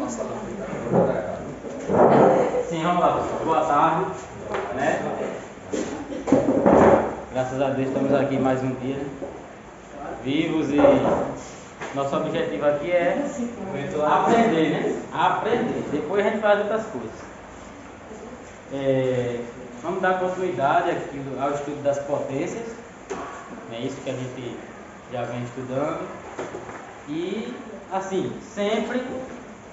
Sim, vamos lá, pessoal. Boa tarde, né? Graças a Deus estamos aqui mais um dia, né? Vivos, e nosso objetivo aqui é aprender, né? Aprender. Depois a gente faz outras coisas. Vamos dar continuidade aqui ao estudo das potências. É isso que a gente já vem estudando. E assim, sempre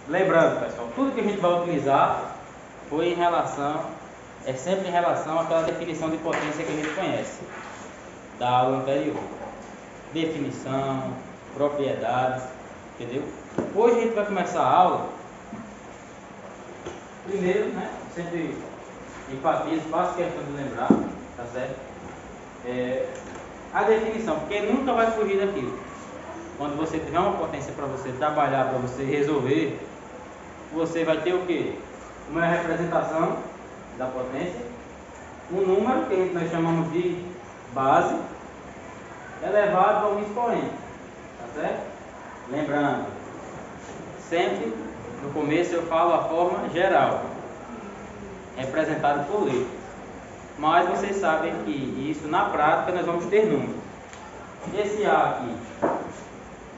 lembrando, pessoal, tudo que a gente vai utilizar é sempre em relação àquela definição de potência que a gente conhece da aula anterior. Definição, propriedades, entendeu? Hoje a gente vai começar a aula. Primeiro, né? Sempre enfatizo, faço questão de lembrar, tá certo? A definição, porque nunca vai fugir daquilo. Quando você tiver uma potência para você trabalhar, para você resolver, você vai ter o quê? Uma representação da potência, um número que nós chamamos de base, elevado a um expoente, tá certo? Lembrando, sempre no começo eu falo a forma geral, representado por letras, mas vocês sabem que isso na prática nós vamos ter números. Esse A aqui,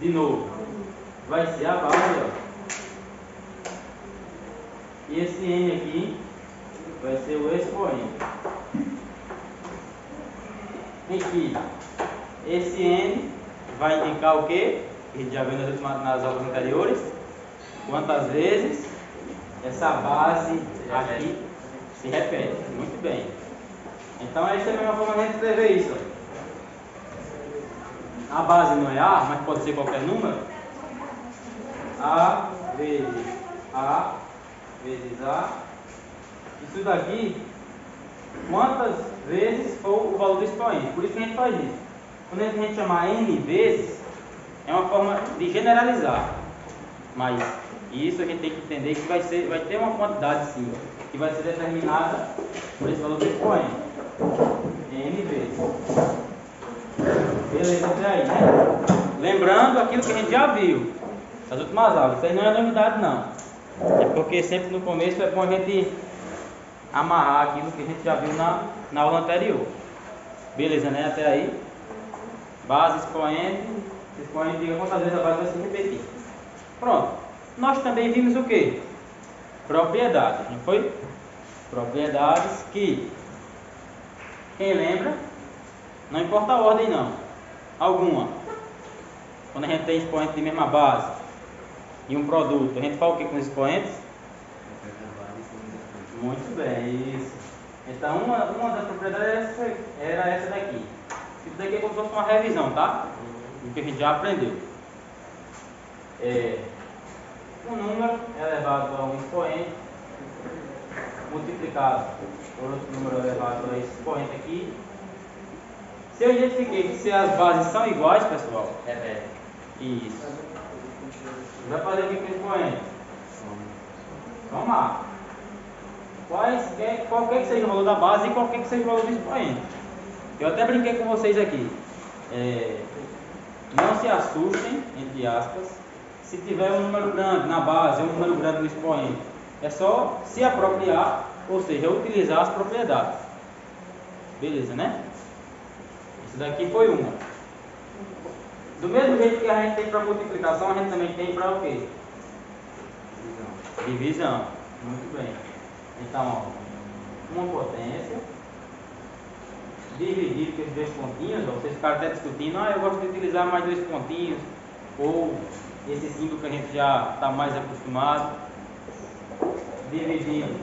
de novo, vai ser a base, ó. E esse N aqui vai ser o expoente. Em que esse N vai indicar o que? A gente já viu nas aulas anteriores. Quantas vezes essa base aqui se repete. Muito bem. Então essa é a mesma forma de a gente escrever isso. A base não é A, mas pode ser qualquer número. A vezes A vezes A. Isso daqui, quantas vezes for o valor do expoente. Por isso que a gente faz isso. Quando a gente chamar N vezes, é uma forma de generalizar. Mas isso a gente tem que entender que vai ter uma quantidade sim, que vai ser determinada por esse valor do expoente. N vezes. Beleza, até aí, né? Lembrando aquilo que a gente já viu nas últimas aulas. Isso aí não é novidade, não. É porque sempre no começo é bom a gente amarrar aquilo que a gente já viu na aula anterior. Beleza, né? Até aí. Base, expoente. Expoente, diga quantas vezes a base vai se repetir. Pronto. Nós também vimos o que? Propriedades, não foi? Propriedades que, quem lembra, não importa a ordem não. Alguma. Quando a gente tem expoente de mesma base e um produto, a gente fala o que com os expoentes? Muito bem, isso. Então uma das propriedades era essa daqui. Isso daqui é como se fosse uma revisão, tá? Do que a gente já aprendeu. Um número elevado a um expoente multiplicado por outro número elevado a esse expoente aqui. Se eu identifiquei que se as bases são iguais, pessoal, isso. Vai fazer o que com o expoente? Somar. Qualquer que seja o valor da base e qualquer que seja o valor do expoente. Eu até brinquei com vocês aqui. Não se assustem, entre aspas, se tiver um número grande na base ou um número grande no expoente. É só se apropriar, ou seja, utilizar as propriedades. Beleza, né? Isso daqui foi uma. Do mesmo jeito que a gente tem para multiplicação, a gente também tem para o quê? Divisão. Muito bem. Então, ó, uma potência dividido com esses dois pontinhos, ó, vocês ficaram até discutindo, eu gosto de utilizar mais dois pontinhos, ou esse símbolo que a gente já está mais acostumado, dividido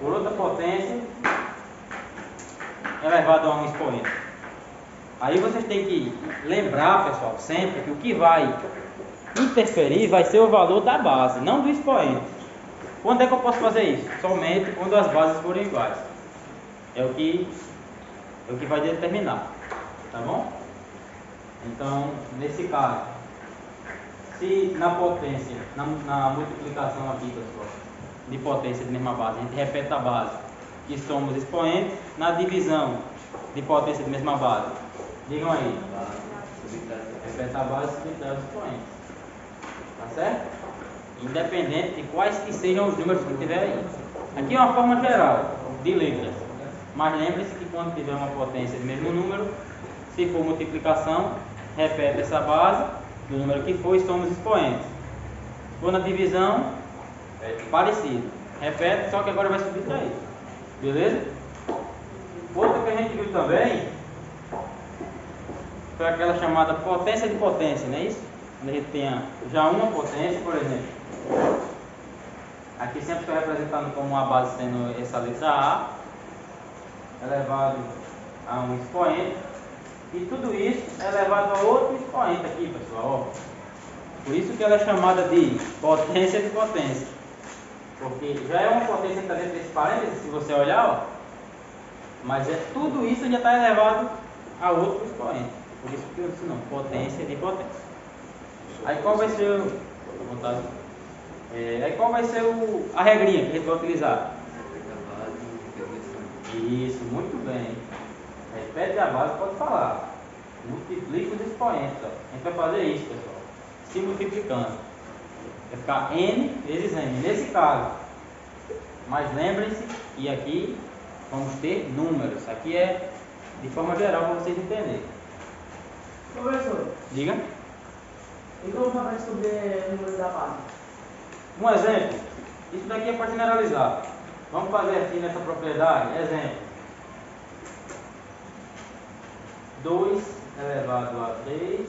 por outra potência elevado a um expoente. Aí vocês têm que lembrar, pessoal, sempre que o que vai interferir vai ser o valor da base, não do expoente. Quando é que eu posso fazer isso? Somente quando as bases forem iguais. É o que vai determinar. Tá bom? Então, nesse caso, se na potência, na multiplicação aqui, pessoal, de potência de mesma base, a gente repete a base e somos expoentes, na divisão de potência de mesma base, digam aí, repete a base e subtrai os expoentes. Tá certo? independente de quais que sejam os números que tiver aí. Aqui é uma forma geral de letras, mas lembre-se que quando tiver uma potência de mesmo número, se for multiplicação, repete essa base do número que for e soma os expoentes. Se for na divisão, é parecido, repete, só que agora vai subir 3, beleza? Outra que a gente viu também foi aquela chamada potência de potência, não é isso? Quando a gente tem já uma potência, por exemplo, aqui sempre estou representando como uma base sendo essa letra A, elevado a um expoente, e tudo isso é elevado a outro expoente aqui, pessoal, ó. Por isso que ela é chamada de potência de potência, porque já é uma potência que está dentro desse parênteses, se você olhar, ó, mas tudo isso já está elevado a outro expoente. Por isso que eu disse não, potência de potência. Aí qual vai ser a regrinha que a gente vai utilizar? Isso, muito bem. Repete a base, pode falar. Multiplica os expoentes. Ó. A gente vai fazer isso, pessoal. Se multiplicando. Vai ficar N vezes M. Nesse caso. Mas lembrem-se que aqui vamos ter números. Aqui é de forma geral para vocês entenderem. Professor, Diga. e como vai descobrir o número da base? Um exemplo. Isso daqui é para generalizar. Vamos fazer aqui nessa propriedade. Exemplo. 2 elevado a 3.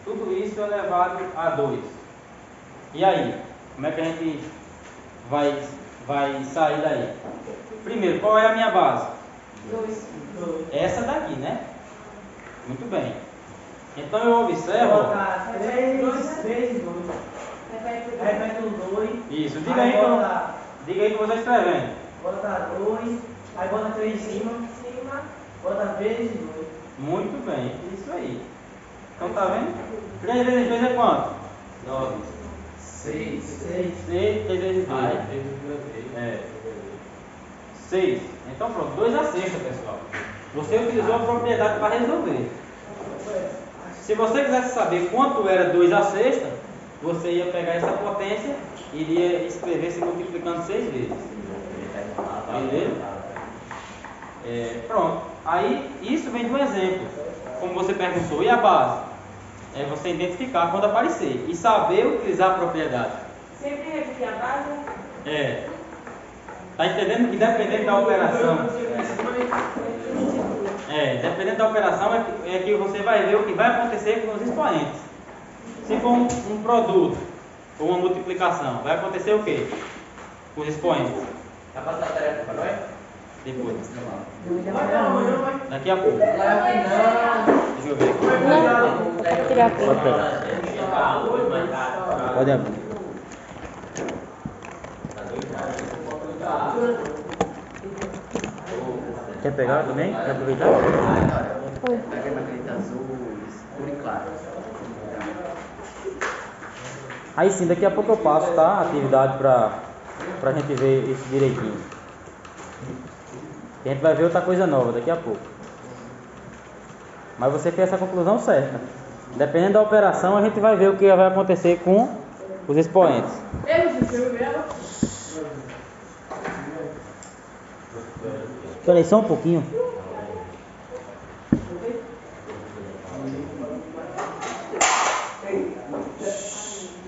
Tudo isso elevado a 2. E aí? Como é que a gente vai sair daí? Primeiro, qual é a minha base? 2. Essa daqui, né? Muito bem. Então eu observo. Colocar 3 vezes 2. Repete o 2. Isso, diga aí que você está escrevendo. Bota 2. Aí bota 3 em cima. Bota vezes 2. Muito bem, isso aí. Então tá vendo? 3 vezes 2 é quanto? 9. 6. 6, 3 vezes 2. É. 6. Então pronto, 2 a sexta, pessoal. Você utilizou a propriedade para resolver. Se você quisesse saber quanto era 2 a sexta, você ia pegar essa potência e iria escrever se multiplicando 6 vezes. Beleza? Pronto. Aí, isso vem de um exemplo. Como você perguntou, e a base? É você identificar quando aparecer e saber utilizar a propriedade. Sempre repetir a base? Tá entendendo que dependendo da operação, dependendo da operação é que você vai ver o que vai acontecer com os expoentes. Se for um produto ou uma multiplicação, vai acontecer o quê? Com os expoentes. Vai passar a tarefa para nós? Depois. Vai. Daqui a pouco. Deixa eu ver aqui. Não, tirar aqui. Pode pegar. Pode abrir. Quer pegar também? Quer aproveitar? Foi. Aqui é uma caneta azul, escuro e claro. Aí sim, daqui a pouco eu passo, tá? A atividade pra gente ver isso direitinho. E a gente vai ver outra coisa nova daqui a pouco. Mas você fez essa conclusão certa. Dependendo da operação, a gente vai ver o que vai acontecer com os expoentes. Espera aí só um pouquinho.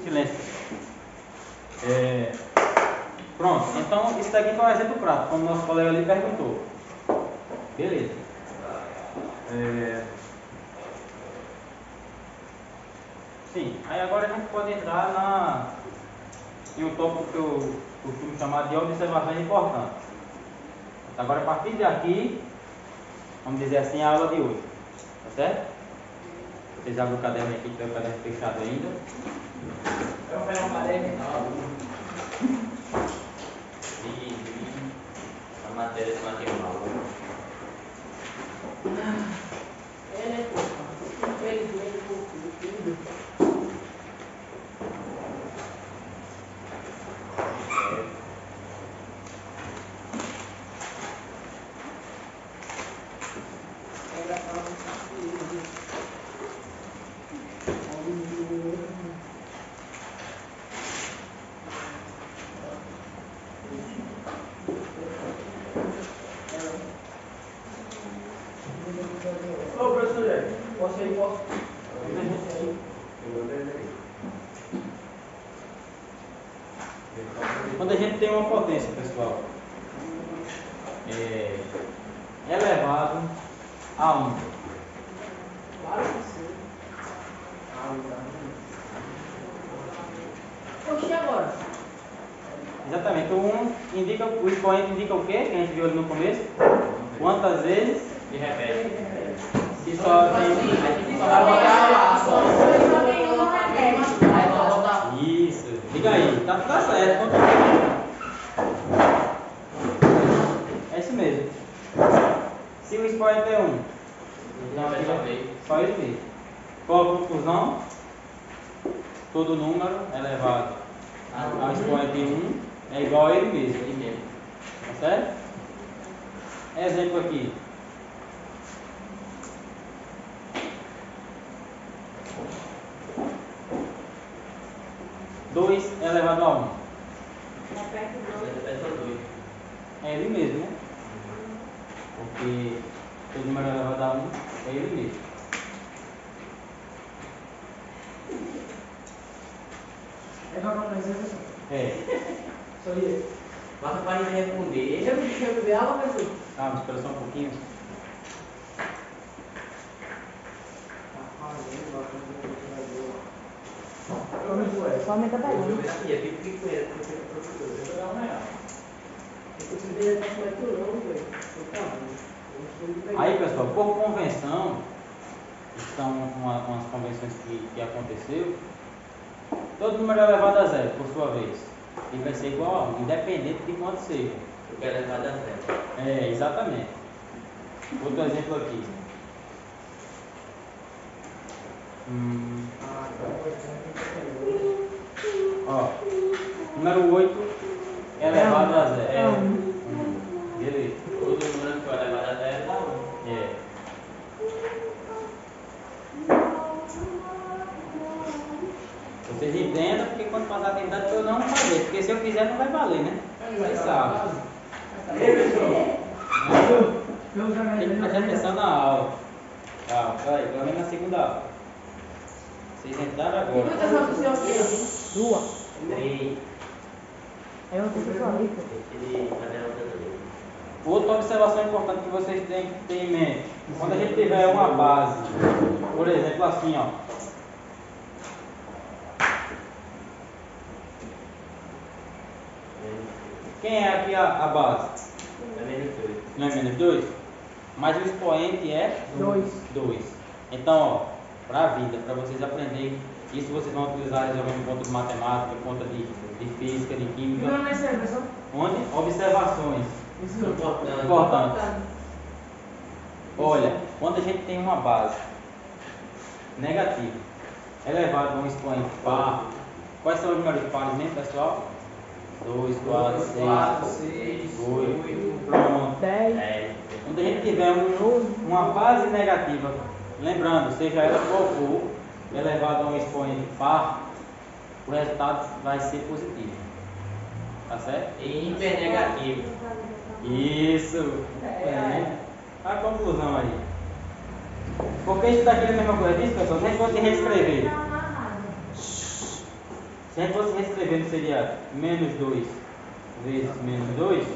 Silêncio. Pronto, então isso daqui foi um exemplo prático, como o nosso colega ali perguntou. Beleza. Sim, aí agora a gente pode entrar em um tópico que eu costumo chamar de observações importantes. Agora, a partir daqui, vamos dizer assim, a aula de hoje. Tá certo? Vocês abrem o caderno aqui, que tem o caderno fechado ainda. Eu vou pegar um caderno. A matéria se mantém mal. Posso ir, posso? Quando a gente tem uma potência, pessoal, elevado a 1. Claro que sim. Poxa, e agora? Exatamente. O 1 indica, o expoente indica o quê? Que a gente viu ali no começo. Quantas vezes? E repete. E só tem Vai botar Só tem uma repete. Aí vai botar. Isso. Diga aí. Tá certo. É isso mesmo. Se o expoente é 1. Então aqui vai só isso mesmo. Qual a conclusão? Todo número elevado ao expoente 1 é igual a ele mesmo. Tá certo? Exemplo aqui. 2 elevado a 1. Repete Você 2. repete o 2. É ele mesmo, né? Porque todo número elevado a 1 é ele mesmo. É pra comprar exemplo? É. Só isso. Mas para ele responder, Deixa eu beber água, mas Calma, espera só um pouquinho. Só aumenta a eu barriga. joguei na minha, fico com ele, porque eu procuro. eu vou dar uma real. Eu consigo ver pra comer tudo, não, velho. Aí, pessoal, por convenção, são umas convenções que aconteceu, todo número elevado a 0, por sua vez, ele vai ser igual a 1, independente de quanto seja. Eu quero levar da zero. É, exatamente. Outro exemplo aqui. Ó, número 8 elevado a 0. É 1. Beleza. Todo número que for levado a zero dá 1. É. Vocês entendam, porque quando passar a atividade eu não fazer, porque se eu fizer não vai valer, né? Vocês sabem. Tem que prestar atenção na aula. Tá, vai, pelo menos na segunda aula. Vocês entraram agora. Quantas notas você tem? 2. 3. Aí eu tenho que falar isso. Ele fazer a outra dele. Outra observação importante que vocês têm que ter em mente. Quando a gente tiver uma base, por exemplo assim, ó. Quem é aqui a base? É menos 2. Não é menos 2? Mas o expoente é 2. 2. Então, ó, para a vida, para vocês aprenderem, isso vocês vão utilizar em conta de matemática, conta de física, de química. Não, não é sério, pessoal. Onde? Observações Isso não. importantes. Olha, quando a gente tem uma base negativa elevada a um expoente par, quais são os números pares mesmo, pessoal? 2, 4, 6, 8, pronto. 10. 10. Quando a gente tiver uma base negativa, lembrando, seja ela qual for, elevado a um expoente par, o resultado vai ser positivo. Tá certo? E hiper negativo. Isso! É. A conclusão aí. Porque isso daqui é a mesma coisa disso, pessoal? Se a gente fosse reescrever, se a gente fosse reescrever, não seria menos 2 vezes menos 2?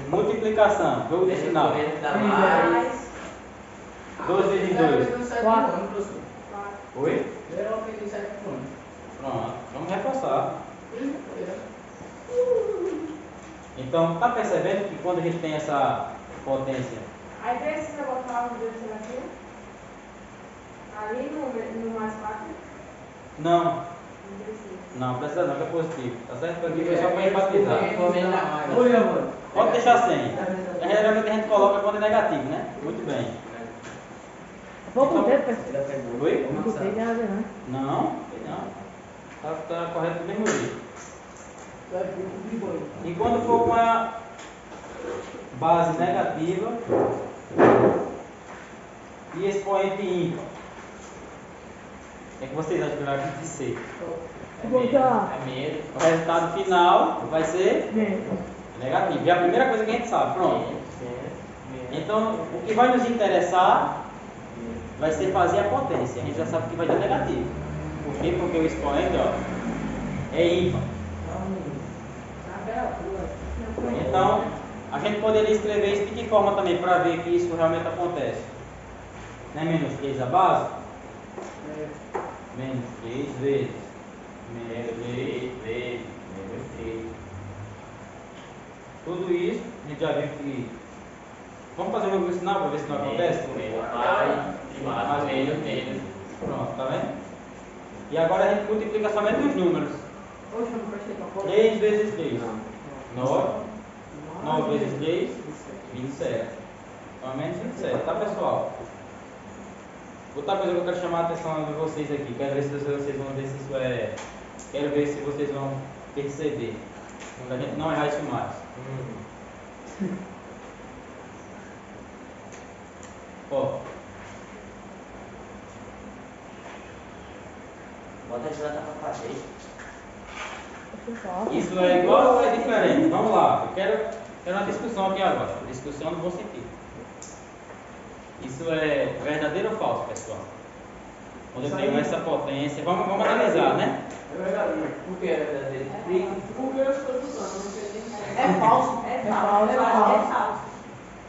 Multiplicação, jogo de sinal. Da mais. Mais 2 vezes 2. 4. Oi? Eu aprendi 7 anos. Pronto, vamos reforçar. Então, tá percebendo que quando a gente tem essa potência, Aí precisa botar o dedo seletivo ali no mais 4. não, Não precisa. não precisa não, que é positivo, tá certo? Porque foi só para enfatizar. Oi, amor. Pode deixar sem. Geralmente a gente coloca quando é negativo, né? Muito bem. Vou com o dedo, pessoal. Oi? Não tem nada, não. Não, tá correto do mesmo jeito. E quando for com a base negativa e expoente ímpar, o que vocês acham que vai acontecer? Vou botar. É menos. O resultado final vai ser Menos. negativo. E é a primeira coisa que a gente sabe, pronto. Então, o que vai nos interessar vai ser fazer a potência. A gente já sabe que vai dar negativo. Por quê? Porque o expoente, ó, é ímpar. Então, a gente poderia escrever isso de que forma também, para ver que isso realmente acontece? Não é menos 3 a base? Menos 3 vezes. Menos 3 vezes. Menos 3. Tudo isso, a gente já viu que... Vamos fazer um sinal para ver se não acontece? Menos. Pronto, tá vendo? E agora a gente multiplica somente os números. Hoje eu não prestei pra fora. 3 vezes 3. 9. 9 vezes 3, 27. Somente 27, tá, pessoal? Outra coisa que eu quero chamar a atenção de vocês aqui. Quero ver se vocês vão ver se isso é... Quero ver se vocês vão perceber. Quando a gente não errar isso mais. Ó. Bota a gileta pra fazer. Isso é igual ou é diferente? Vamos lá. Eu quero uma discussão aqui agora. Discussão no bom sentido. Isso é verdadeiro ou falso, pessoal? Quando eu tenho essa potência... Vamos analisar, né? É verdadeiro. Por que é verdadeiro? Porque eu estou usando. É falso. É falso. Eu acho que é falso.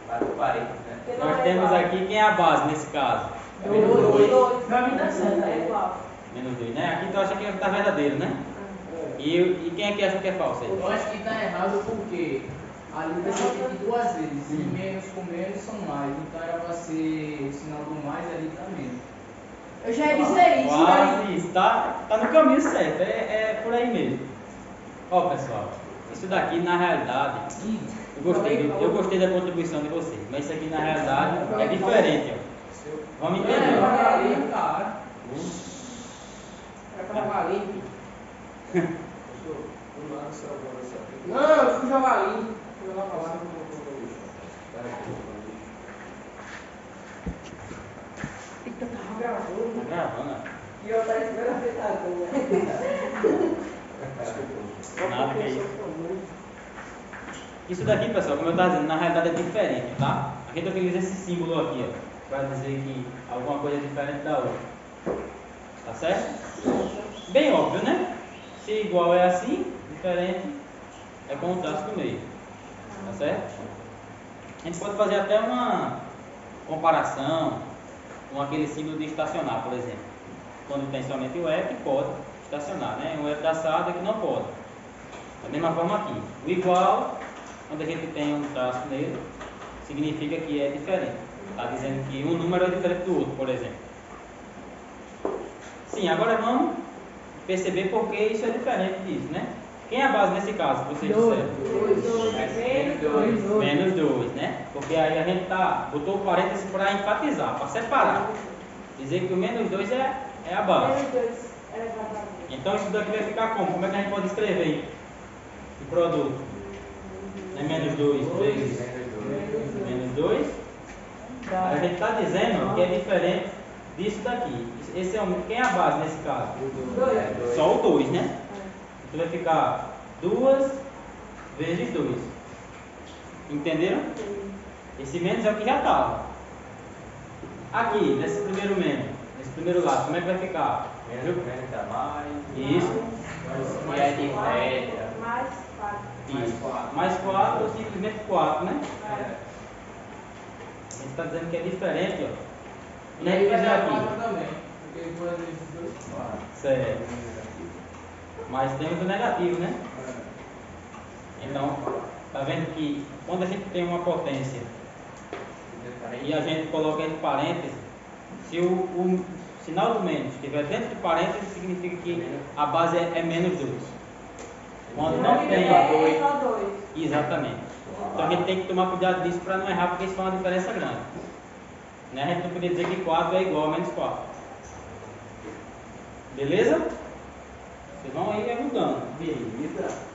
Vai pro parede, né? Nós temos aqui quem é a base nesse caso? Dois. Pra mim dá certo. É igual. Menos 2, né? Aqui tu acha que está verdadeiro, né? E quem é que acha que é falso aí? Eu acho que está errado porque ali vai ser repetido duas vezes. E menos com menos são mais. Então era para ser o sinal do mais ali está menos. Eu já ia dizer isso. Quase isso. Tá no caminho certo. É por aí mesmo. Ó, pessoal. Isso daqui na realidade... Eu gostei da contribuição de vocês. Mas isso aqui na realidade é diferente, ó. Vamos entender. É, cara. É pra jogar limpo. Não, eu fui jogar limpo. Fui jogar pra lá. Tá gravando. Tá gravando, ó. E eu tava esperando a Nada que é isso. Isso daqui, pessoal, como eu estava dizendo, na realidade é diferente, tá? A gente utiliza esse símbolo aqui, ó, para dizer que alguma coisa é diferente da outra. Tá certo? Bem óbvio, né? Se igual é assim, diferente é com o traço do meio. Tá certo? A gente pode fazer até uma comparação com aquele símbolo de estacionar, por exemplo. Quando tem somente o F, pode estacionar, né? Um F traçado que não pode. Da mesma forma aqui. O igual, quando a gente tem um traço nele, significa que é diferente. Está dizendo que um número é diferente do outro, por exemplo. Sim, agora vamos perceber por que isso é diferente disso, né? Quem é a base nesse caso, que vocês disseram? Menos 2, né? Porque aí a gente botou o parênteses para enfatizar, para separar. Dizer que o menos 2 é a base. Então isso daqui vai ficar como? Como é que a gente pode escrever o produto? É menos 2 vezes menos 2. A gente está dizendo que é diferente disso daqui. Esse é quem é a base nesse caso? Só o 2, né? Então vai ficar 2 vezes 2. Entenderam? Esse menos é o que já estava. Aqui, nesse primeiro menos, nesse primeiro lado, como é que vai ficar? Menos dá mais. Isso. E é de média. Mais 4. Isso. Mais 4 ou simplesmente 4, né? A gente está dizendo que é diferente, ó. E aí vai fizer dar aqui. 4 também. Porque 2 vezes 2, 4. Certo. Mas temos o negativo, né? Então, tá vendo que quando a gente tem uma potência e a gente coloca entre parênteses, se o sinal do menos estiver dentro de parênteses, significa que a base é menos 2. Quando não tem... É só 2. Exatamente. Então a gente tem que tomar cuidado disso para não errar, porque isso faz uma diferença grande. Né? A gente não podia dizer que 4 é igual a menos 4. Beleza? Vocês vão aí perguntando. Beleza.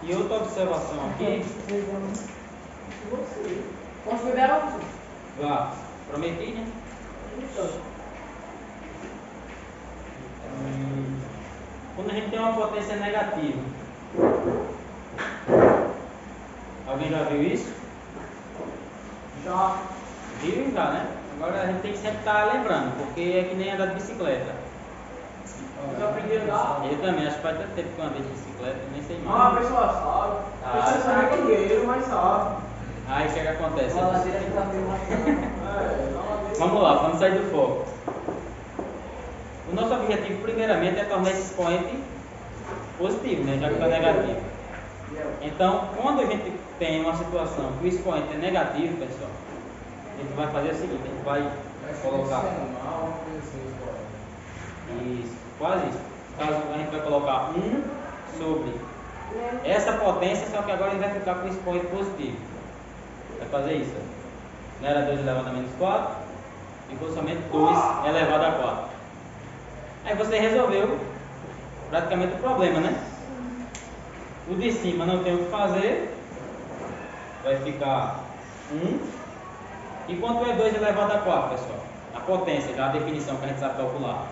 E outra observação aqui. Posso beber água? Vá. Prometi, né? Quando a gente tem uma potência negativa. Alguém já viu isso? Já. Viu já, né? Agora a gente tem que sempre estar lembrando, porque é que nem andar de bicicleta. Eu aprendi a andar. Eu também, acho que faz tanto tempo que eu andei de bicicleta, eu nem sei Ah, a mais. pessoa sabe. A Ah, pessoa sabe que dinheiro, mas sabe. Aí o que acontece? A ladeira que tá meio mais. Vamos lá, vamos sair do foco. O nosso objetivo, primeiramente, é tornar esse expoente positivo, né? Já que está negativo. Então, quando a gente tem uma situação que o expoente é negativo, pessoal, a gente vai fazer o seguinte: a gente vai colocar. Isso, quase isso. Caso a gente vai colocar 1 sobre essa potência, só que agora a gente vai ficar com o expoente positivo. Vai fazer isso. Não era 2 elevado a menos 4, ficou somente 2 elevado a 4. Aí você resolveu praticamente o problema, né? O de cima não tem o que fazer, vai ficar 1. E quanto é 2 elevado a 4, pessoal? A potência, já a definição que a gente sabe calcular.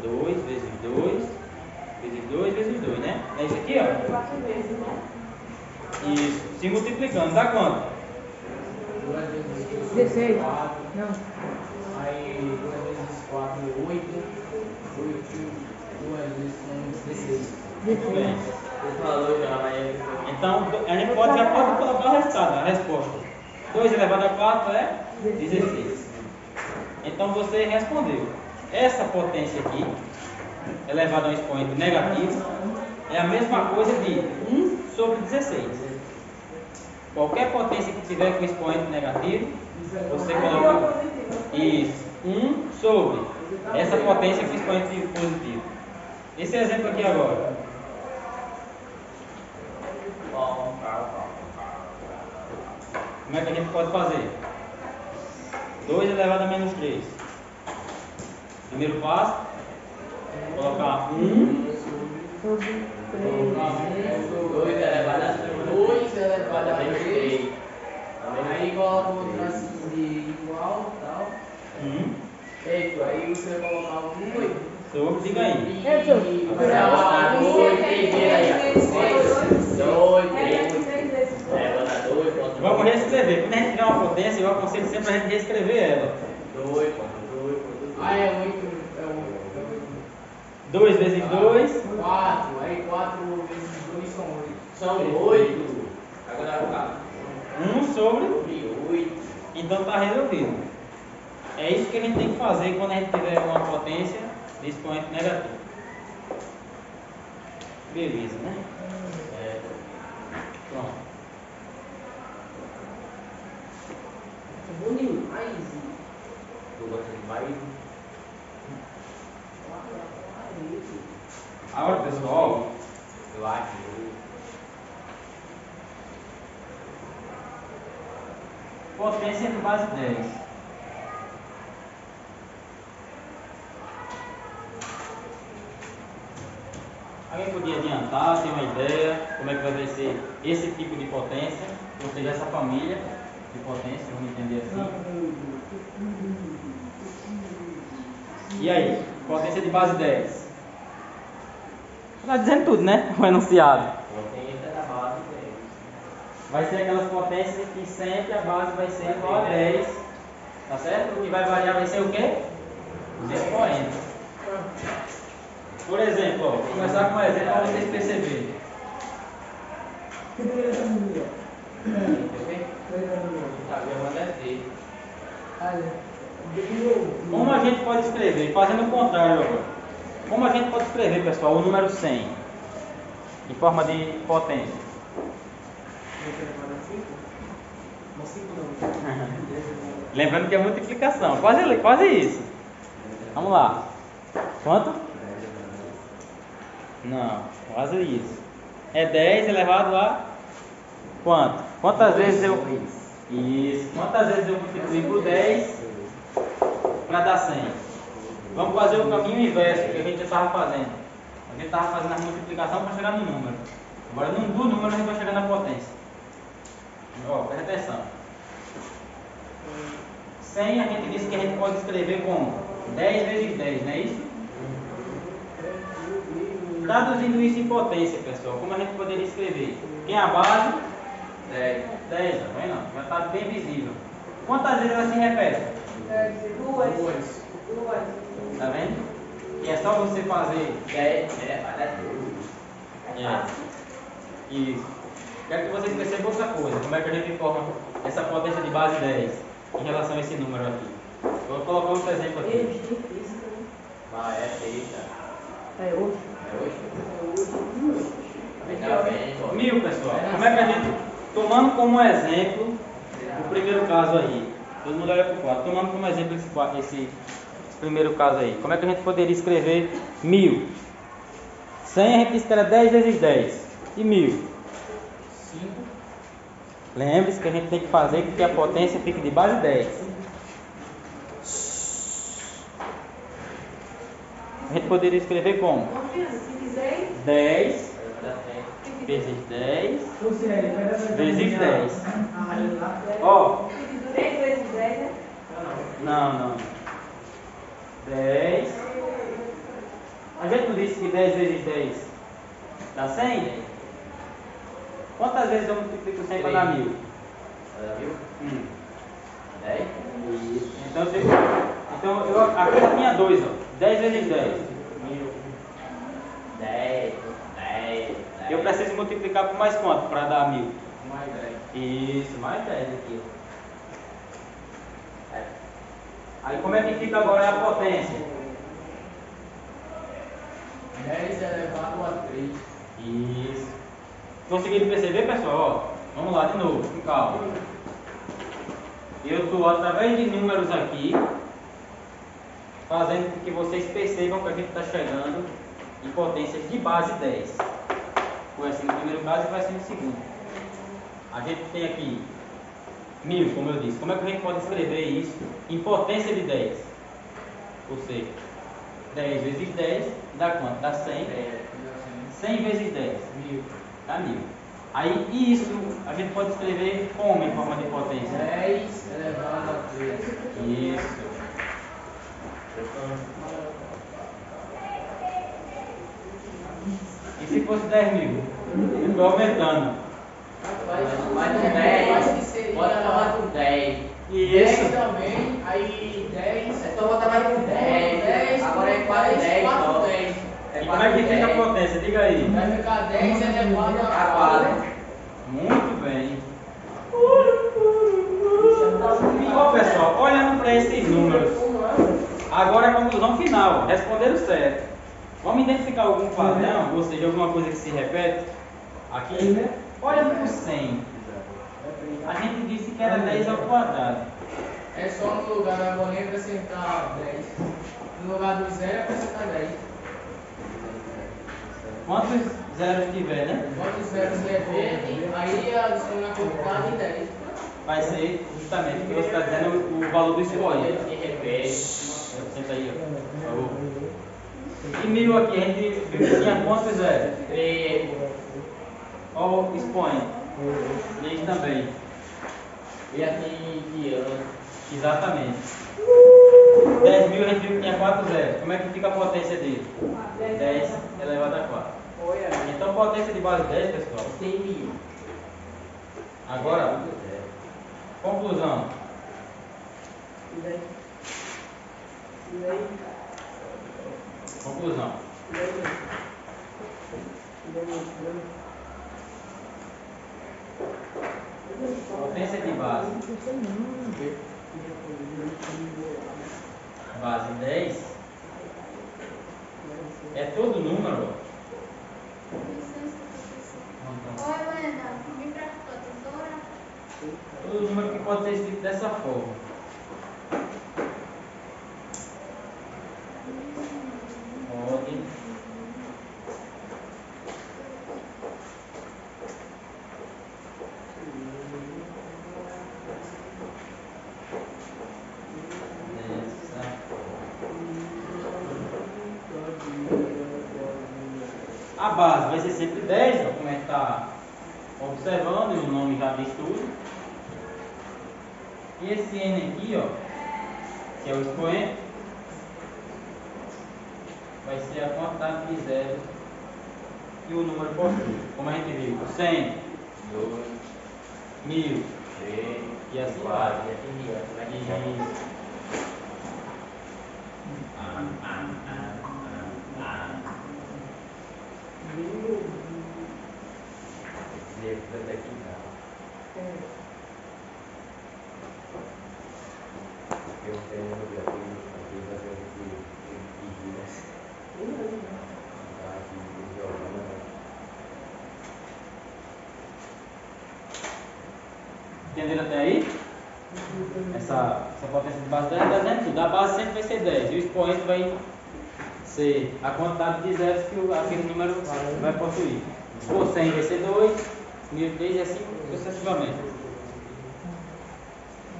2 vezes 2 vezes 2 vezes 2, né? É isso aqui, ó. 4 vezes, né? Isso. Se multiplicando, dá quanto? 2 vezes 16. 4. Não. Aí 2 vezes 4, 8. 8. 2 vezes 1, 16. Muito bem. Você falou já, mas Então, a gente pode, já pode colocar o resultado, a resposta. 2 elevado a 4 é 16. Então, você respondeu. Essa potência aqui, elevada a um expoente negativo, é a mesma coisa de 1 sobre 16. Qualquer potência que tiver com expoente negativo, você coloca isso, 1 sobre essa potência com expoente positivo. Esse exemplo aqui agora. Como é que a gente pode fazer? 2 elevado a menos 3. Primeiro passo, colocar 1 Sobre 3. 2 elevado a 2 elevado a 3. 3. Aí coloca o tracinho de igual tal. Feito. Aí você vai colocar o 8. sobre, diga aí. É, senhor. Vai dar 2, 3 vezes aí. 2, 3. Elevado a 2, Vamos reescrever. Quando a gente tiver uma potência, eu aconselho sempre a gente reescrever ela. 2, 2. Ah, é 8. 2 vezes 2. 4. Aí 4 vezes 2 são 8. São 8. Agora vai ficar 1 sobre. 8. Então está resolvido. É isso que a gente tem que fazer quando a gente tiver uma potência de expoente negativo. Beleza, né? Pronto. Bom demais. Tu gosta de mais? Agora, pessoal, Eu acho. potência de base 10. Alguém podia adiantar, ter uma ideia como é que vai ser esse tipo de potência, ou seja, essa família de potência, vamos entender assim. E aí, potência de base 10. Está dizendo tudo, né? O enunciado. Potência da base 10. Vai ser aquelas potências que sempre a base vai ser igual a 10. Tá certo? O que vai variar vai ser o quê? Os expoentes. Por exemplo, ó, vou começar com um exemplo para vocês perceberem. Como a gente pode escrever? Fazendo o contrário agora. Como a gente pode escrever, pessoal, o número 100 em forma de potência? Lembrando que é multiplicação. Quase isso. Vamos lá. Quanto? Não, quase isso. É 10 elevado a quanto? Quantas vezes eu... Isso. Quantas vezes eu multiplico por 10 para dar 100? Vamos fazer o caminho inverso que a gente já estava fazendo. A gente estava fazendo a multiplicação para chegar no número. Agora do número a gente vai chegar na potência. Ó, presta atenção. 100 a gente disse que a gente pode escrever como 10 vezes 10, não é isso? Traduzindo isso em potência, pessoal, como a gente poderia escrever? Quem é a base? 10. 10, tá vendo? Já está bem visível. Quantas vezes ela se repete? Duas. Duas. Tá vendo? E é só você fazer 10 elevado a 12. É. Isso. Quero que vocês percebam outra coisa. Como é que a gente forma essa potência de base 10 em relação a esse número aqui. Vou colocar outro exemplo aqui. Vai, é 6. É 8. É 8. Ainda bem, pô. 1000, pessoal. Como é que a gente, tomando como exemplo o primeiro caso aí, todo mundo olha para o quadro, tomando como exemplo esse primeiro caso aí, como é que a gente poderia escrever 1000? 100 a gente disse que era 10 vezes 10. E 1000? 5. Lembre-se que a gente tem que fazer com que a potência fique de base 10. A gente poderia escrever como? 10 vezes 10 vezes 10. Ó, 10 vezes 10, né? não. 10. A gente não disse que 10 vezes 10 dá 100? Quantas vezes eu multiplico 100 para dar 1000? Viu? 10. Isso. Então eu aqui eu tinha 2, ó. 10 vezes 10. 10. 10. Eu preciso multiplicar por mais quanto para dar 1000? Mais 10. Isso, mais 10 aqui. Ó. Aí como é que fica agora a potência? 10 elevado a 3. Isso. Conseguiram perceber, pessoal? Ó, vamos lá de novo, com calma. Eu estou, através de números aqui, fazendo com que vocês percebam que a gente está chegando em potências de base 10. Foi assim no primeiro caso e vai ser no segundo. A gente tem aqui 1000, como eu disse. Como é que a gente pode escrever isso em potência de 10? Ou seja, 10 vezes 10 dá quanto? Dá 100. 100 vezes 10, 1000. Dá 1000. Aí isso a gente pode escrever como em forma de potência? 10 elevado a 3. Isso. E se fosse 10.000? Eu estou aumentando. Mas com 10. Bota mais com 10. 10 Isso. também, aí 10. É só botar mais com 10. Agora é 4 10. 4 10. E como é que fica a potência? Diga aí. Vai ficar 10 elevado a A 4. Muito bem. Ó pessoal, olhando para esses números, agora é a conclusão final. Responderam certo. Vamos identificar algum padrão, ou seja, alguma coisa que se repete? Aqui, olha para o 100. A gente disse que era 10 ao quadrado. É só no lugar da bolinha acrescentar 10. No lugar do 0 acrescentar 10. Quantos zeros tiver, né? Quantos zeros é verde, aí adiciona a quantidade de 10. Vai ser justamente o que você está dizendo, o valor do expoente. Se repete. Senta aí, ó. Por favor. E 1000 aqui, a gente viu que tinha quantos zeros? 3. Olha o expoente. 3 também. E aqui que ano? Exatamente. 10.000 a gente viu que tinha 4 zeros. Como é que fica a potência dele? 10 elevado a 4. Então, potência de base 10, pessoal. 100.000. Agora, conclusão. Conclusão. Potência de base. Base 10 é todo número. Oi, Helena, me empresta tua tesoura? Todo número que pode ser escrito dessa forma. Pode. A base vai ser sempre 10, ó, como é que está observando, e o nome já diz tudo. E esse N aqui, ó, que é o expoente, vai ser a quantidade de zeros que o número possui. Como a gente viu, 100, 2, 1000 3, e assim 4, vai. e assim vai. Isso. Esse livro é daqui não. Eu tenho aqui fazer o que pedi, né? Tá aqui jogando. Entenderam até aí? Essa potência de base 10 é tudo. A base sempre vai ser 10 e o expoente vai ser a quantidade de zeros que aquele número vai possuir. Se for 100 vai ser 2, 1003 e assim sucessivamente.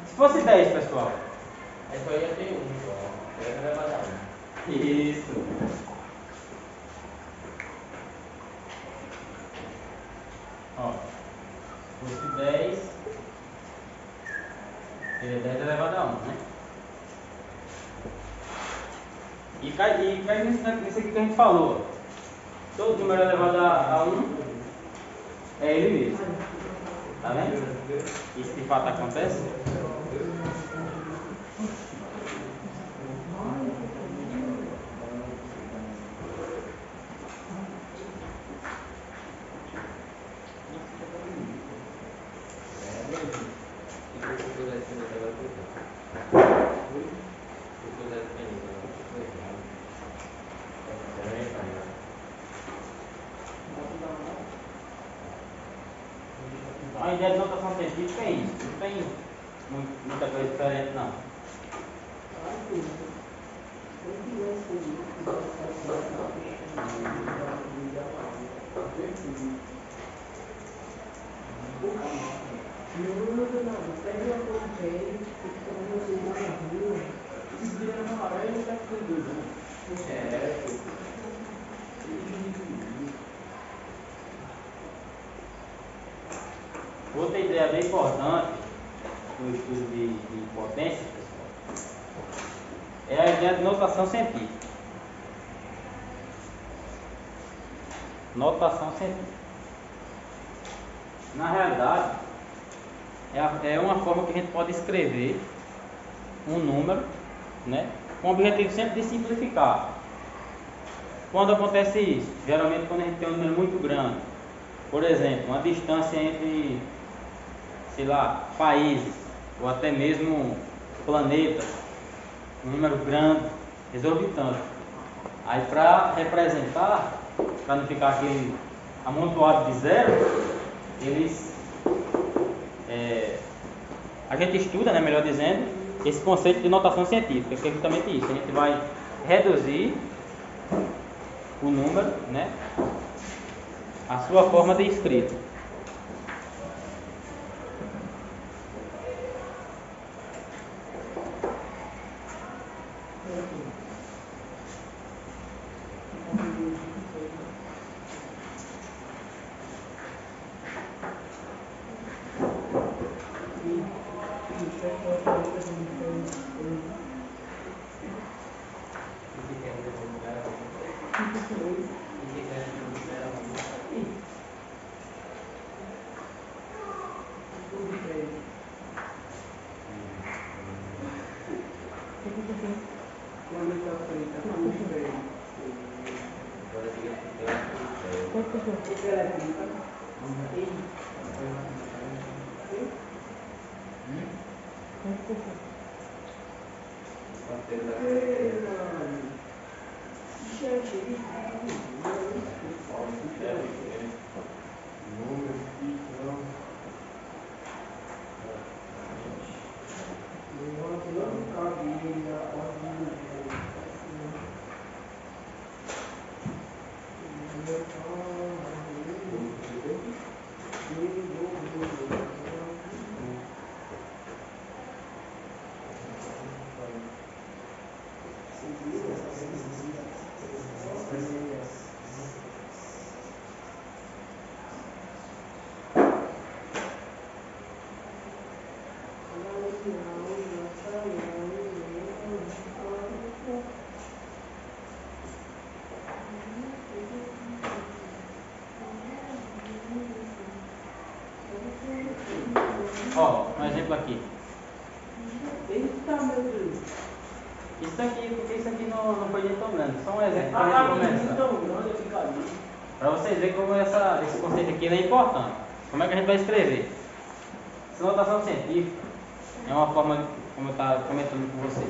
Se fosse 10, pessoal. Aí só ia ter um só. Agora vai passar um. Isso. Ó, se fosse 10, seria 10 elevado a 1, né? E cai nisso aqui que a gente falou. Todo número elevado a 1 é ele mesmo. Tá vendo? Isso de fato acontece? A ideia de notação científica é isso. Não tem muita coisa diferente, não. Outra ideia bem importante no estudo de potência, pessoal, é a ideia de notação científica. Notação científica. Na realidade, é uma forma que a gente pode escrever um número, né, com o objetivo sempre de simplificar. Quando acontece isso? Geralmente quando a gente tem um número muito grande. Por exemplo, uma distância entre, sei lá, países, ou até mesmo planetas, um número grande, exorbitante. Aí para representar, para não ficar aquele amontoado de zero, a gente estuda, né, melhor dizendo, esse conceito de notação científica, que é justamente isso. A gente vai reduzir o número, né, a sua forma de escrita. Ó, um exemplo aqui. Eita, meu Deus. Isso aqui, porque isso aqui não foi nem tão grande. Só um exemplo para Ah, a gente muito começar. tão grande, fica ali. Para vocês verem como esse conceito aqui é importante. Como é que a gente vai escrever? Essa notação científica é uma forma, como eu estava comentando com vocês,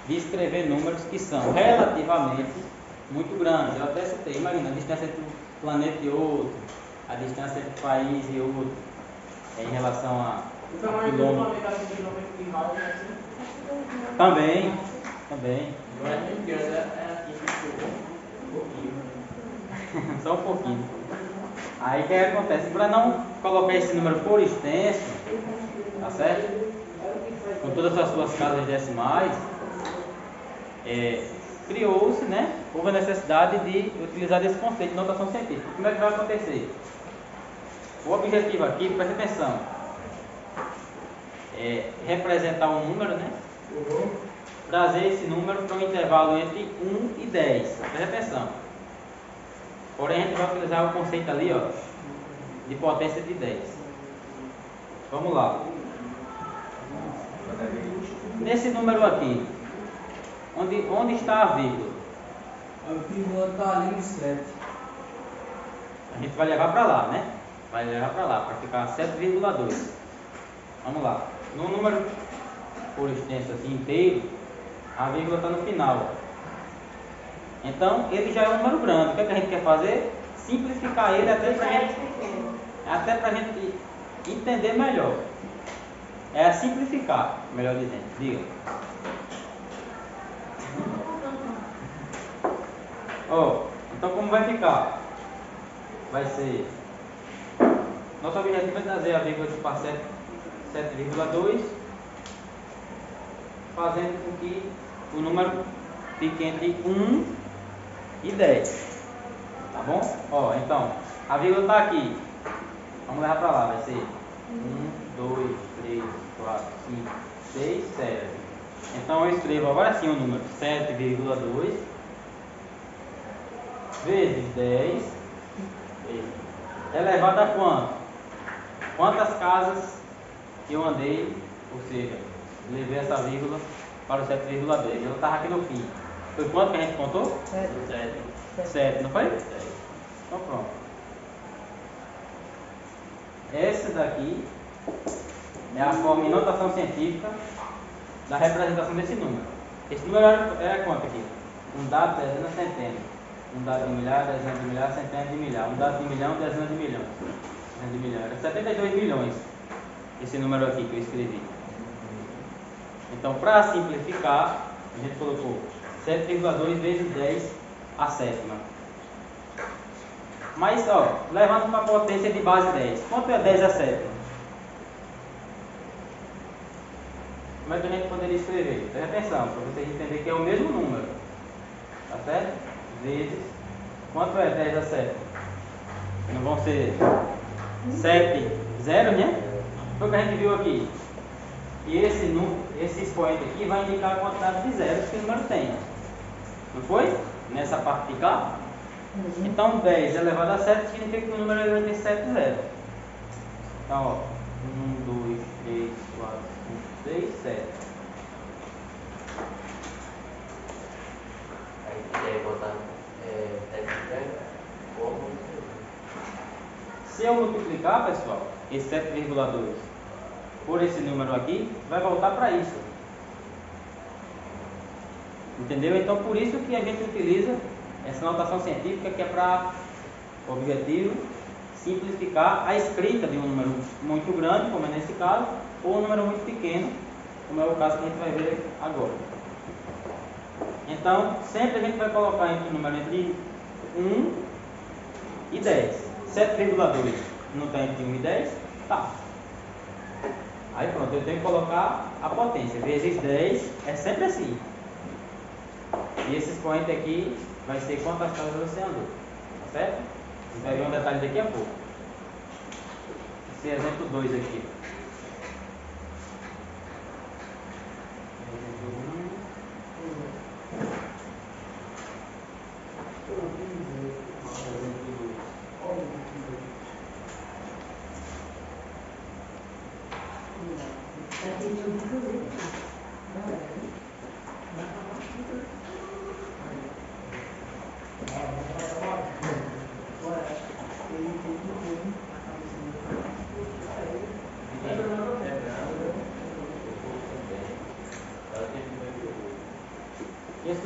de escrever números que são relativamente muito grandes. Eu até citei, imagina a distância entre um planeta e outro, a distância entre um país e outro, em relação a O tamanho do quilômetros. planeta assim, quilômetro de raio, né? Assim. Também. Não é muito grande, é aqui um pouquinho. Só um pouquinho. Aí o que acontece? Para não colocar esse número por extenso, tá certo? Com todas as suas casas decimais, criou-se, né? Houve a necessidade de utilizar esse conceito de notação científica. Como é que vai acontecer? O objetivo aqui, presta atenção, é representar um número, né? Trazer esse número para um intervalo entre 1 e 10. Presta atenção. Porém, a gente vai utilizar o conceito ali, ó, de potência de 10. Vamos lá. Nesse número aqui, onde está a vírgula? A vírgula está ali no 7. A gente vai levar para lá, né? Vai levar para lá, para ficar 7,2. Vamos lá. No número por extenso assim inteiro, a vírgula está no final. Então, ele já é um número grande. O que é que a gente quer fazer? Simplificar ele até para a gente entender melhor. É simplificar, melhor dizendo. Diga. Então como vai ficar? Vai ser... Nosso objetivo é trazer a vírgula para 7,2, fazendo com que o número fique entre 1 e 10. Tá bom? Então, a vírgula está aqui. Vamos levar para lá, vai ser 1, 2, 3, 4, 5, 6, 7. Então eu escrevo agora sim o número 7,2 vezes 10 elevado a quanto? Quantas casas eu andei, ou seja, levei essa vírgula para o 7,2. Ela estava aqui no fim. Foi quanto que a gente contou? 7, não foi? Então pronto. Essa daqui é a forma em notação científica da representação desse número. Esse número era quanto aqui? Um dado, dezena, centena. Um dado de milhar, dezena de milhar, centena de milhar. Um dado de milhão, dezena de milhão. Dezena de milhão. Era 72 milhões. Esse número aqui que eu escrevi. Então, para simplificar, a gente colocou 7,2 vezes 10 a sétima. Mas, levando para a potência de base 10. Quanto é 10 a sétima? Como é que a gente poderia escrever? Presta atenção, para vocês entenderem que é o mesmo número. Tá certo? Vezes. Quanto é 10 a sétima? Não vão ser 7 zeros, né? Foi o que a gente viu aqui. E esse expoente aqui vai indicar a quantidade de zeros que o número tem. Não foi? Nessa parte de cá? Então 10 elevado a 7 significa que o número vai ter 7 zeros. Então, 1, 2, 3, 4, 5, 6, 7. Aí se quiser botar 7 como? Se eu multiplicar, pessoal, esse 7,2 por esse número aqui, vai voltar para isso. Entendeu? Então, por isso que a gente utiliza essa notação científica, que é para o objetivo simplificar a escrita de um número muito grande, como é nesse caso, ou um número muito pequeno, como é o caso que a gente vai ver agora. Então, sempre a gente vai colocar entre o número entre 1 e 10. 7,2 não está entre 1 e 10? Tá. Aí pronto, eu tenho que colocar a potência. Vezes 10 é sempre assim. E esse expoente aqui vai ser quantas casas você andou. Tá certo? Você vai ver um detalhe daqui a pouco. Esse exemplo 2 aqui. Esse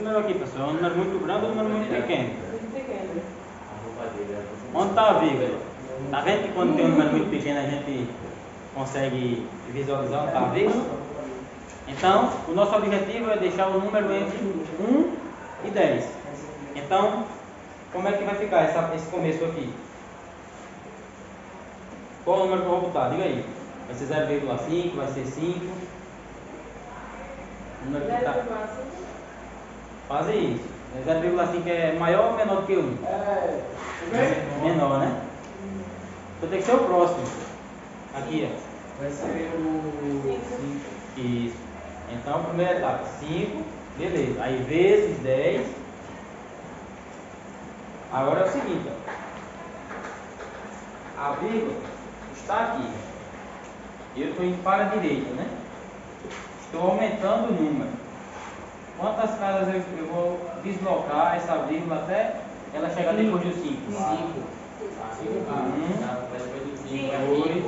número aqui, pessoal, é um número muito grande ou um número muito pequeno? Muito pequeno. Onde está a vírgula? Está vendo que quando tem um número muito pequeno a gente consegue visualizar onde está a vírgula? Então, o nosso objetivo é deixar o número entre 1 e 10. Então, como é que vai ficar esse começo aqui? Qual o número que eu vou botar? Diga aí. Vai ser 0,5, vai ser 5. O número que está... Faz isso. 0,5 é maior ou menor do que 1? Menor, né? Então tem que ser o próximo. Aqui, ó. Vai ser o 5. Isso. Então, primeira etapa, 5. Beleza. Aí vezes 10. Agora é o seguinte, ó. A vírgula está aqui. Eu estou indo para a direita, né? Estou aumentando o número. Quantas casas eu vou deslocar essa vírgula até ela chegar depois do 5? 5. 1, 2,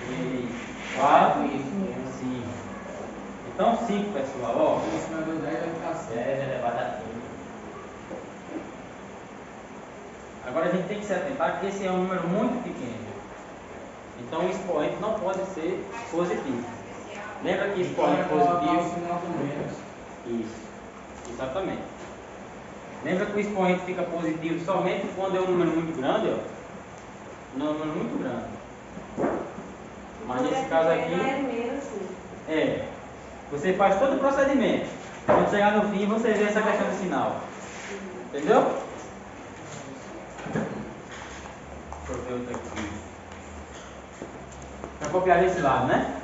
3, 4 e 5. Então 5, pessoal, ó. Isso vai dar 10, vai ficar 7. 10 elevado a 5. Agora a gente tem que se atentar que esse é um número muito pequeno. Então o expoente não pode ser positivo. Lembra que expoente positivo... Isso, exatamente. Lembra que o expoente fica positivo somente quando é um número muito grande, ó. Não é um número muito grande. Mas nesse caso aqui, você faz todo o procedimento. Quando chegar no fim, você vê essa questão de sinal. Entendeu? Deixa eu ver outro aqui. Vai copiar desse lado, né?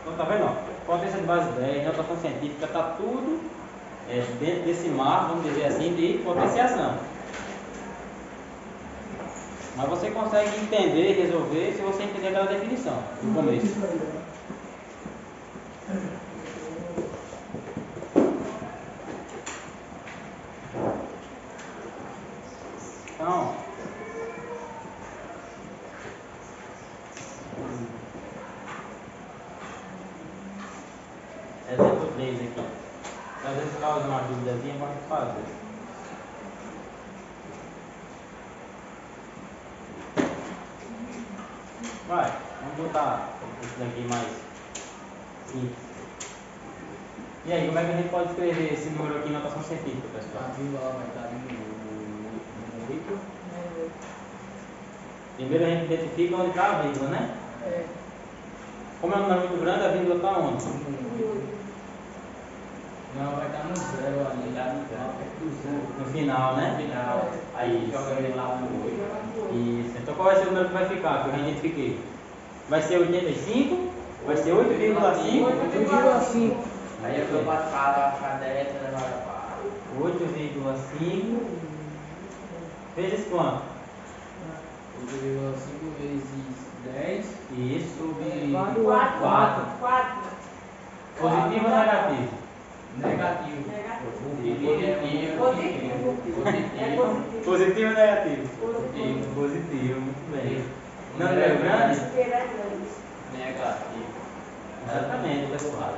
Então tá vendo? Ó, potência de base 10, notação científica, tá tudo dentro desse mar, vamos dizer assim, de potenciação. Mas você consegue entender e resolver se você entender aquela definição no começo. Então, exemplo 3 aqui. Então, às vezes causa uma dúvidazinha para fazer. Vai, vamos botar esse daqui mais simples. E aí, como é que a gente pode escrever esse número aqui em notação científica, pessoal? A vírgula vai estar no 8. Primeiro a gente identifica onde está a vírgula, né? Como é um número muito grande, a vírgula está onde? Não, vai estar no 0 ali. Lá no canto. No final, né? No final, aí joga ele lá no 8. Isso. Então qual vai ser o número que vai ficar, que eu já identifiquei? Vai ser 85? Vai ser 8,5? 8,5. Aí eu vou passar a cadete e levar para 8,5 vezes quanto? 8,5 vezes 10. Isso, sobre 4. 4. 4. Positivo ou negativo? Negativo. Positivo. Positivo ou negativo? Positivo. Positivo, muito bem. Número é grande? negativo. Exatamente, pessoal.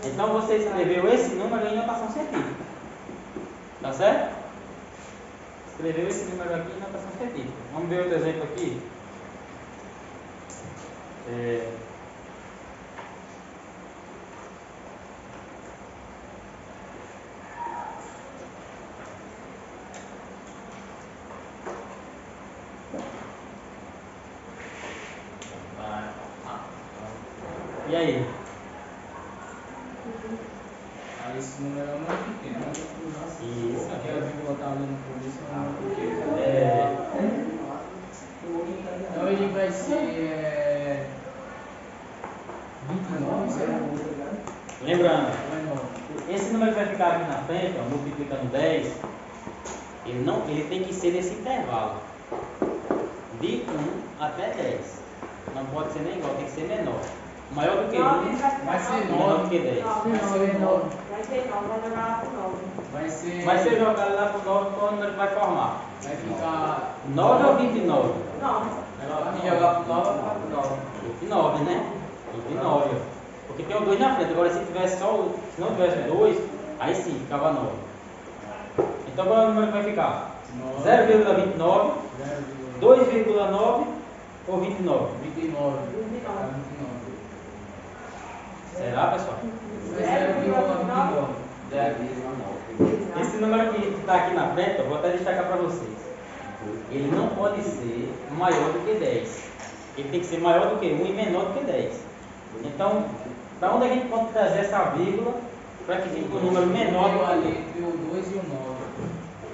Então você escreveu esse número em notação científica. Tá certo? Escreveu esse número aqui em notação científica. Vamos ver outro exemplo aqui. E aí? Esse número é muito pequeno. Isso. Aquela vírgula está ali no começo é muito pequeno. Então ele vai ser 29, será? Lembrando, Ou é 9? esse número que vai ficar aqui na frente, ó, multiplicando 10, ele tem que ser nesse intervalo. De 1 até 10. Não pode ser nem igual, tem que ser menor. Maior do que 1, Vai ser menor do que 10. Vai ser 9. Vai ser 9, vai jogar lá pro 9. Vai ser. Vai ser jogado lá pro 9, qual número que vai formar? Vai ficar. 9 ou 29? 9. Se jogar pro 9, vai pro 9. 29, né? 29. Ó. Porque tem o 2 na frente. Agora se tivesse só o. Se não tivesse o 2, aí sim, ficava 9. Então qual é o número que vai ficar? 0,29, 2,9 ou 29? 29. 29. Será, pessoal? Vai ser 0,29. 0,9. Esse número que está aqui na frente, eu vou até destacar para vocês. Ele não pode ser maior do que 10. Ele tem que ser maior do que 1 e menor do que 10. Então, para onde a gente pode trazer essa vírgula para que fique um número menor do que ali 10? entre o 2 e o 9.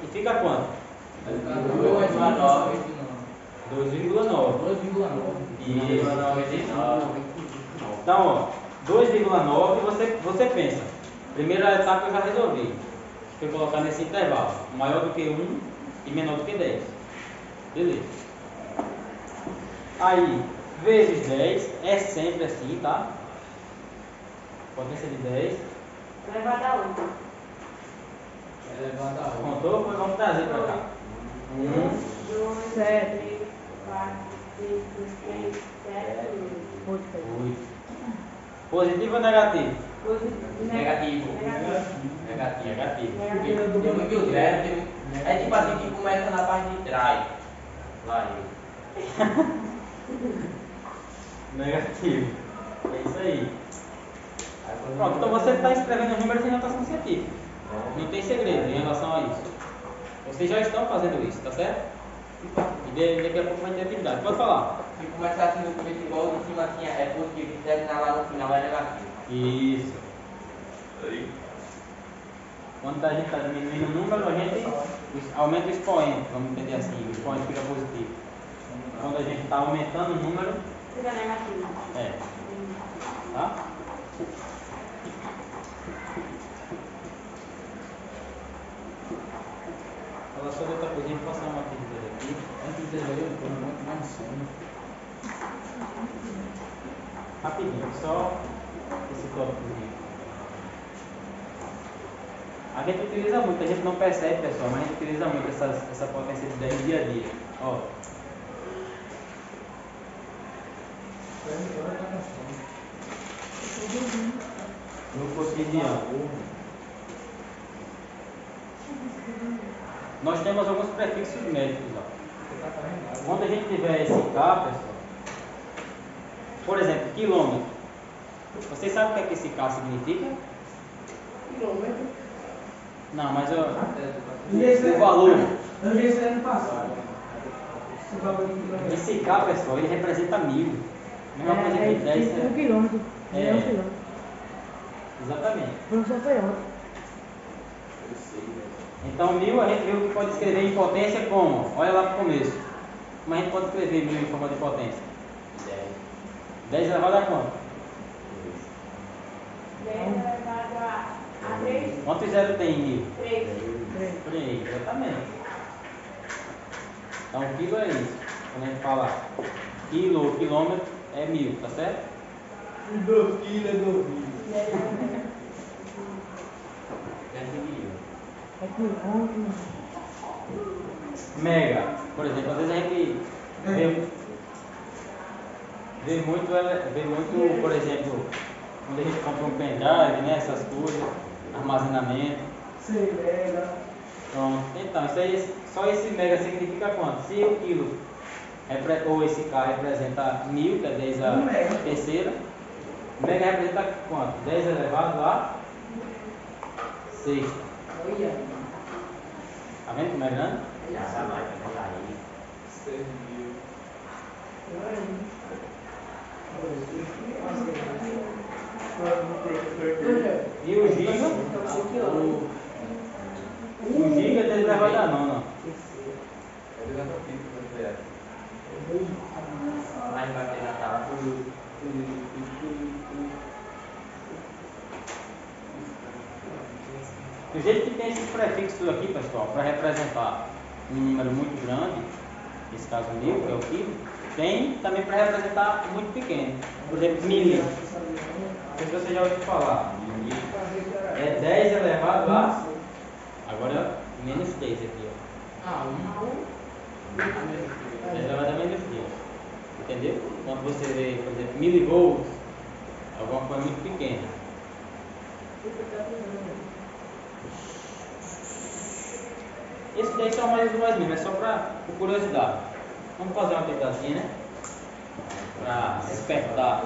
E fica quanto? Vai ficar 2,9. 2,9. 2,9. Isso. Então, ó, 2,9 você pensa. Primeira etapa eu já resolvi. Que eu colocar nesse intervalo. Maior do que 1 e menor do que 10. Beleza. Aí, vezes 10 é sempre assim, tá? Potência de 10. Vai dar 8. Elevado a 8. Contou? Pois vamos trazer para cá. 1, 2, 7. 3, 4, 5, 6, 7, 8. 8. Positivo ou negativo? Negativo. Negativo. Negativo. Tem muito zero. É tipo assim que começa na parte de trás. Lá ele. Negativo. É isso aí. Pronto, então você está escrevendo os números sem notação científica. Não tem segredo em relação a isso. Vocês já estão fazendo isso, tá certo? E daqui a pouco vai ter atividade. Pode falar. Se começar assim no começo igual de cima assim é positivo, se terminar lá no final é negativo. Isso. Quando a gente está diminuindo o número, a gente aumenta o expoente. Vamos entender assim, o expoente fica positivo. Quando a gente está aumentando o número, Fica negativo. é. Tá? Fala sobre outra coisinha, vou passar uma atividade aqui. Antes de ler, eu tô muito mais sono. Rapidinho, só esse tópicozinho. A gente utiliza muito, a gente não percebe, pessoal, mas a gente utiliza muito essa potência de 10 no dia a dia. Ó, Agora tá com sono. no cotidiano. Nós temos alguns prefixos médicos. Ó. Quando a gente tiver esse K, pessoal, por exemplo, quilômetro. Vocês sabem o que é que esse K significa? Quilômetro. Não, mas Esse o valor. Eu vi esse ano passado. Esse valor de quilômetro. Esse K, pessoal, ele representa 1000. Mesma coisa que 10 um quilômetro. É. É um quilômetro. Exatamente. O professor foi ontem. Então 1000 a gente viu que pode escrever em potência como? Olha lá para o começo. Como a gente pode escrever 1000 em forma de potência? 10 elevado a quanto? 10 elevado a 3. Quantos zeros tem em 1000? 3. 3, exatamente. Então quilo é isso. Quando a gente fala quilo ou quilômetro é 1000, tá certo? 2 quilos é 2 mil. É quilômetro. Mega, por exemplo, às vezes a gente vê muito, por exemplo, quando a gente compra um pendrive, né, essas coisas, armazenamento. Sei, mega. Pronto. Então, isso aí, só esse mega significa quanto? Se o quilo ou esse K representa 1000, que é 10 a Um mega. terceira, mega representa quanto? 10 elevado a sexta. Olha. Tá vendo como é grande? E o giga? O giga é 10 elevado a nona. Mas vai ter na tela. Do jeito que tem esse prefixo aqui, pessoal, para representar um número muito grande, nesse caso 1000, que é o quilo, tem também para representar muito pequeno. Por exemplo, mili. Não sei se você já ouviu falar. É 10 elevado a. Agora menos 10 aqui, ó. Ah, 10 elevado a menos 10. Entendeu? Quando você vê, por exemplo, milivolts, alguma coisa muito pequena. Esse daí são mais duas mil, é só por curiosidade. Vamos fazer uma tentativa, né? Para despertar.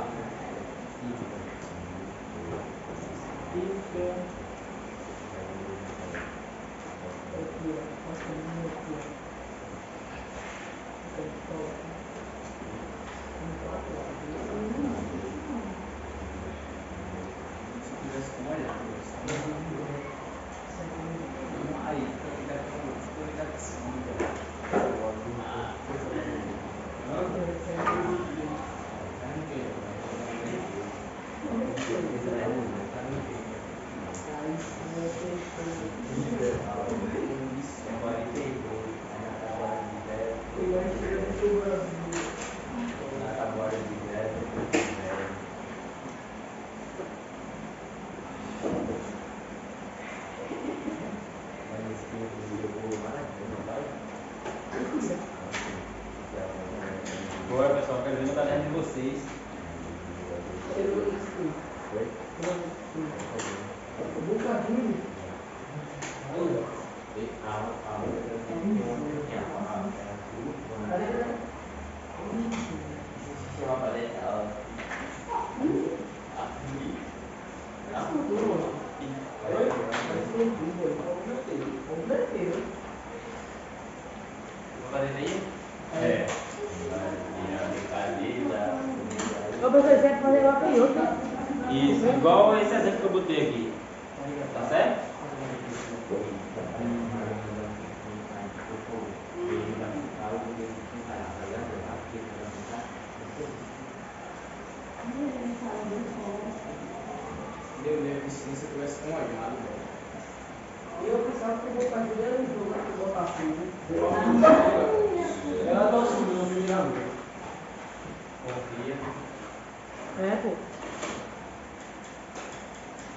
Agora, pessoal, quero ver o caderno de vocês. Vou fazer isso aí? É. Ô, professor, você vai fazer igual a Toyota. Isso, igual esse exemplo que eu botei aqui. Tá certo? Deu deficiência, eu tivesse com olhado. Eu pensava que eu vou fazer o jogo aqui do Botafogo. Ela tá subindo no primeiro vez. Confia. É, pô.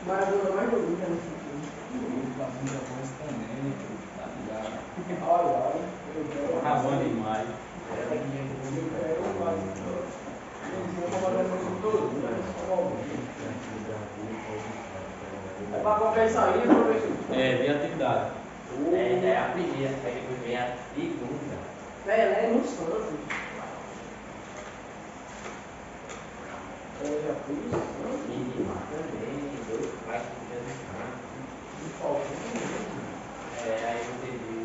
Maradona mais jogou já nesse time. O Flamengo já correspondendo, tá ligado? Olha. Tá bom demais. É pra qualquer saída, professor. É, de atividade. É, já é a primeira, aí depois vem a segunda. Pelé no Santos. Eu já fui no Santos. Neymar também, dois pais que já não. E faltou também. É, aí você viu.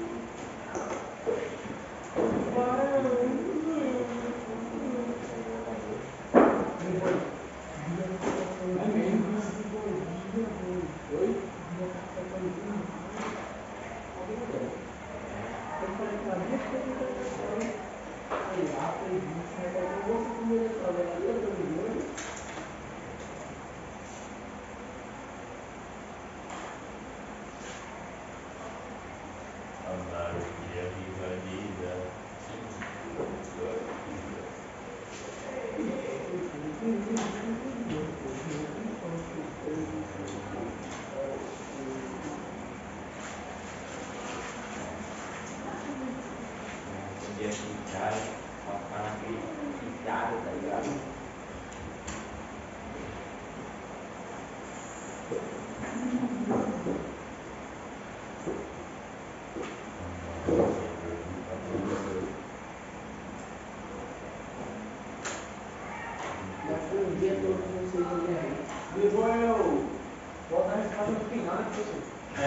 Andar o dia, viva a vida. Um dia que cai, só ficar naquele picado, tá ligado? Daqui um dia todos vocês vão ver aí. Depois eu boto a resposta no final, né, professor? É.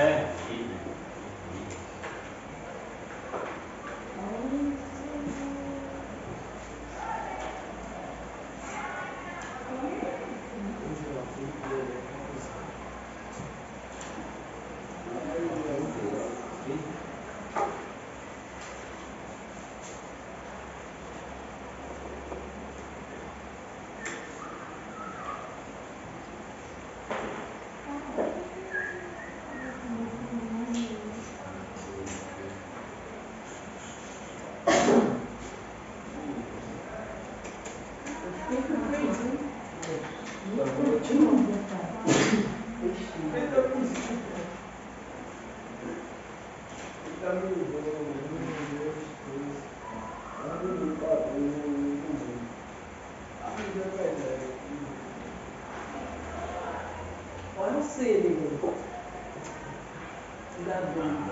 dá 2.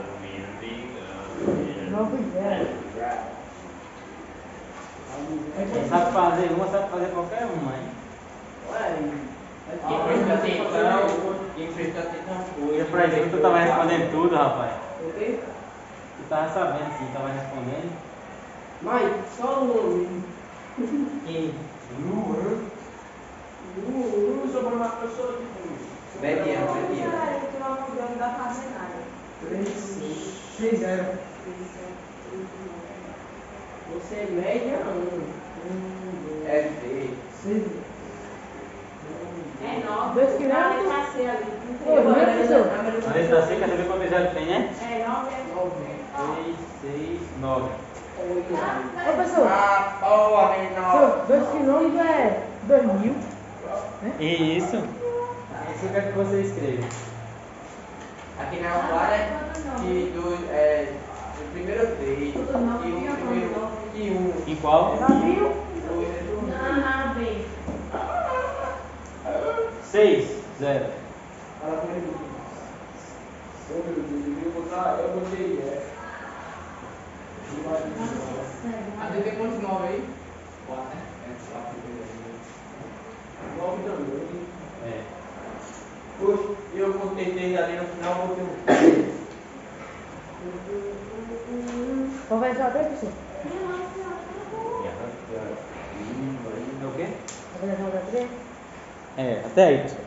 9-0. Quem sabe fazer uma, sabe fazer qualquer uma, hein? Ué, Quem presta atenção foi. Eu, por exemplo, tu tava respondendo tudo, rapaz. o quê? Tu tava sabendo sim, tava respondendo. Mas, só o nome. Quem? Lu sobre uma pessoa de Bediano. Tu não dá pra fazer nada. 6-0. Você é média 1. É B. 6. É 9. Dois que Não, não? ele tá assim ali. Ô, não é, professor? A letra C, quer saber quantos já ele tem, né? É 9 é 6, 6, 9. Ô, professor, Ah, porra, professor, 2 quilômetros é 2.000. E isso? Isso eu quero que você escreva. Aqui na Alvara é que o primeiro 3, que o primeiro que 1. Em qual? 9.000? Ah, bem. 6, 0. Fala com ele. Ô meu Deus, eu botei A D tem quantos 9 aí? 4, né? É 4 9 também. É. Poxa, eu botei 3 ali no final, eu botei um. Vamos ver só 3, professor? É o quê? Vamos ver só 3? É, até aí, pessoal.